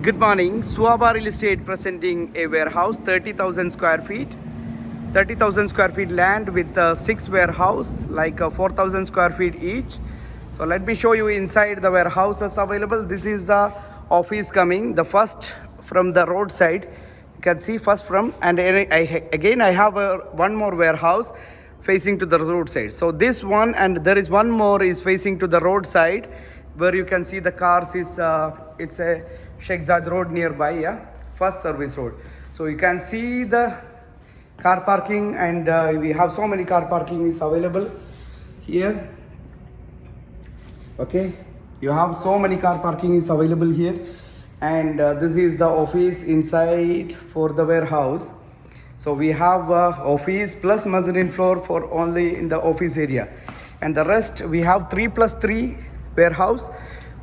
Good morning. Suaba Real Estate presenting a warehouse, 30,000 square feet. 30,000 square feet land with six warehouse, like 4,000 square feet each. So let me show you inside the warehouses available. This is the office coming, the first from the roadside. You can see first from, and again I have one more warehouse facing to the roadside. So this one, and there is one more is facing to the roadside, where you can see the cars is it's a Sheikh Zayed road nearby, yeah, first service road. So you can see the car parking, and we have so many car parking is available here. Okay, you have so many car parking is available here, and this is the office inside for the warehouse. So we have office plus mezzanine floor for only in the office area, and the rest we have 3+3 warehouse.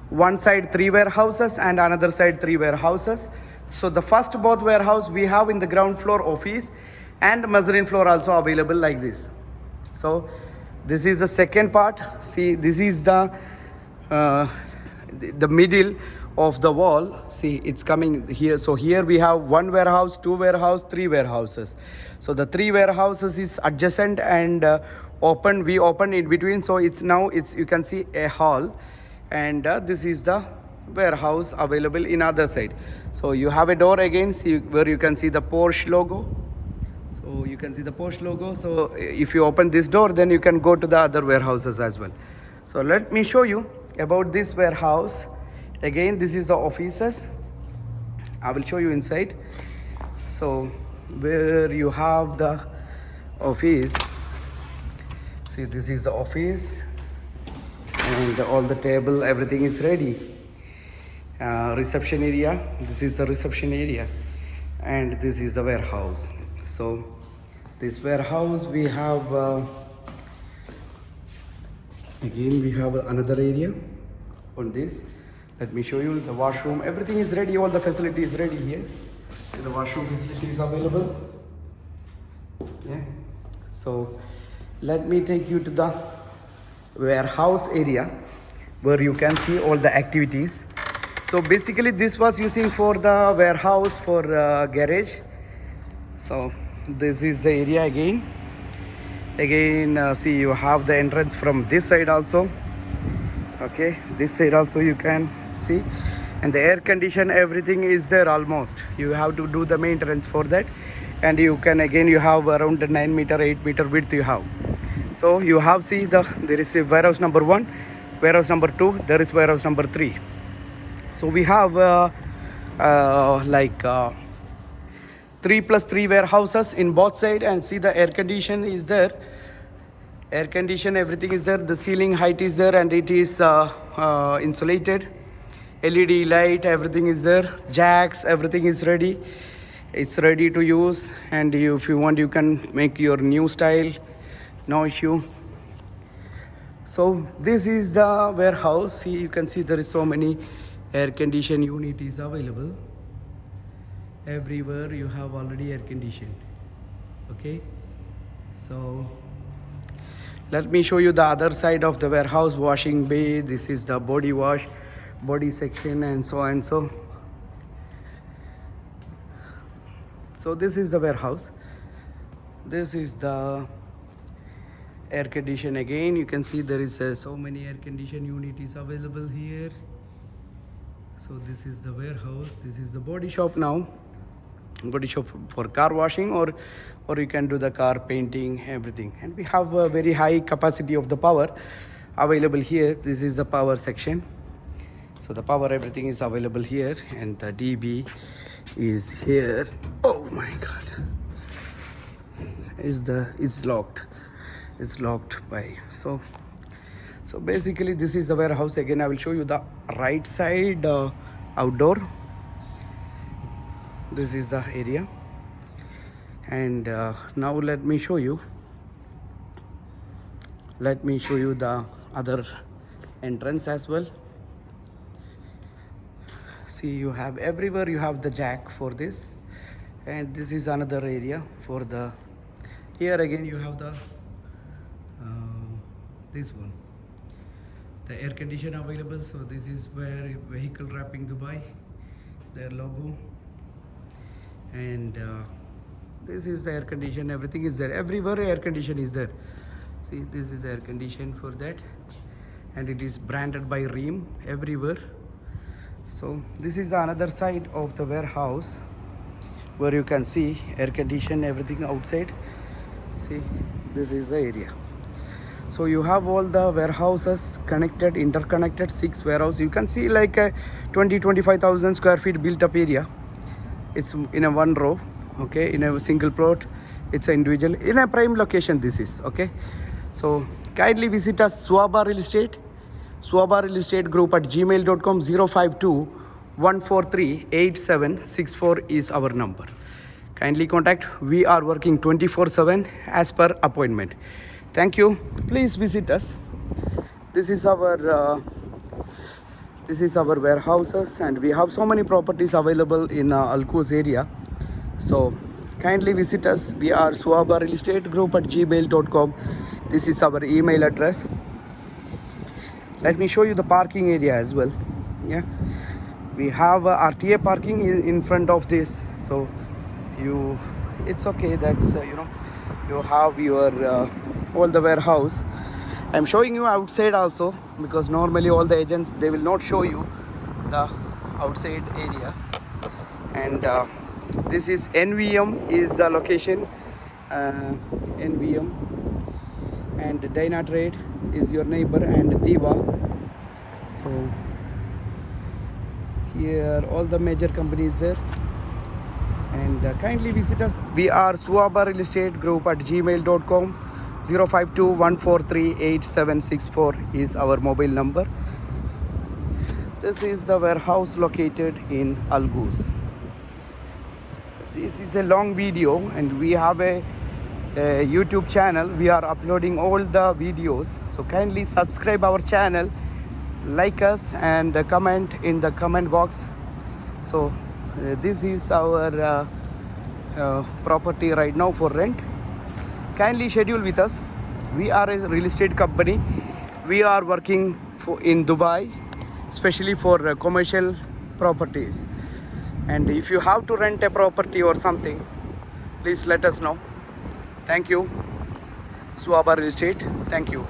One side 3 warehouses and another side 3 warehouses. So the first both warehouse we have in the ground floor office, and mezzanine floor also available like this. So this is the second part. See, this is uh, the middle of the wall. See, it's coming here. So here we have one warehouse, two warehouse, three warehouses. So the three warehouses is adjacent and open. We open in between. So it's now it's you can see a hall, and this is the warehouse available in other side. So you have a door again. See where you can see the Porsche logo. So you can see the Porsche logo. So if you open this door, then you can go to the other warehouses as well. So let me show you about this warehouse. Again, this is the offices. I will show you inside. So where you have the office, see, this is the office, and all the table, everything is ready. Reception area, this is the reception area, and this is the warehouse. So this warehouse we have again we have another area on this. Let me show you the washroom. Everything is ready, all the facility is ready here. See, the washroom facility is available. Yeah, so let me take you to the warehouse area where you can see all the activities. So basically this was using for the warehouse for garage. So this is the area again. See, you have the entrance from this side also. Okay, this side also you can see, and the air condition, everything is there almost. You have to do the maintenance for that, and you can again you have around 9 meter 8 meter width you have. So you have see there is a warehouse number 1, warehouse number 2, there is warehouse number 3. So we have 3+3 warehouses in both side, and see the air condition is there. Air condition, everything is there. The ceiling height is there, and it is insulated. LED light, everything is there. Jacks, everything is ready. It's ready to use, and if you want, you can make your new style, no issue. So this is the warehouse. See, you can see there is so many air condition unit is available. Everywhere you have already air conditioned. Okay, so let me show you the other side of the warehouse. Washing bay, this is the body wash, body section, and so on. So this is the warehouse. This is the air condition. Again, you can see there is so many air condition unit is available here. So this is the warehouse. This is the body shop now. Body shop for car washing, or you can do the car painting, everything. And we have a very high capacity of the power available here. This is the power section. So the power, everything is available here, and the DB is here. Oh my god, it's locked. It's locked by so basically this is the warehouse. Again, I will show you the right side outdoor. This is the area, and now let me show you the other entrance as well. See, you have everywhere you have the jack for this, and this is another area for the here. Again, you have the this one, the air condition available. So this is where vehicle wrapping Dubai. their logo. And this is the air condition, everything is there, everywhere air condition is there. See, this is air condition for that, and it is branded by Rheem everywhere. So this is the another side of the warehouse where you can see air condition, everything outside. See, this is the area. So you have all the warehouses connected, interconnected, 6 warehouses. You can see like a 20-25,000 square feet built up area. It's in a one row, okay, in a single plot. It's an individual in a prime location. This is okay. So kindly visit us, Swaba Real Estate, Swaba Real Estate Group at gmail.com. 052 143 8764 is our number. Kindly contact. We are working 24/7 as per appointment. Thank you. Please visit us. This is our warehouses, and we have so many properties available in Alcos area. So kindly visit us. We are Swaba Real Estate Group at gmail.com. This is our email address. Let me show you the parking area as well. Yeah, we have RTA parking in front of this. So it's okay. That's you have your all the warehouse. I'm showing you outside also, because normally all the agents, they will not show you the outside areas. And this is NVM is the location, NVM, and Dynatrade is your neighbor, and Diva. So here all the major companies there. And kindly visit us. We are Swaba Real Estate Group at gmail.com. 052 143 8764 is our mobile number. This is the warehouse located in Algos. This is a long video, and we have a YouTube channel. We are uploading all the videos. So kindly subscribe our channel, like us, and comment in the comment box. So this is our property right now for rent. Kindly schedule with us. We are a real estate company. We are working in Dubai, especially for commercial properties. And if you have to rent a property or something, please let us know. Thank you. Swaba Real Estate. Thank you.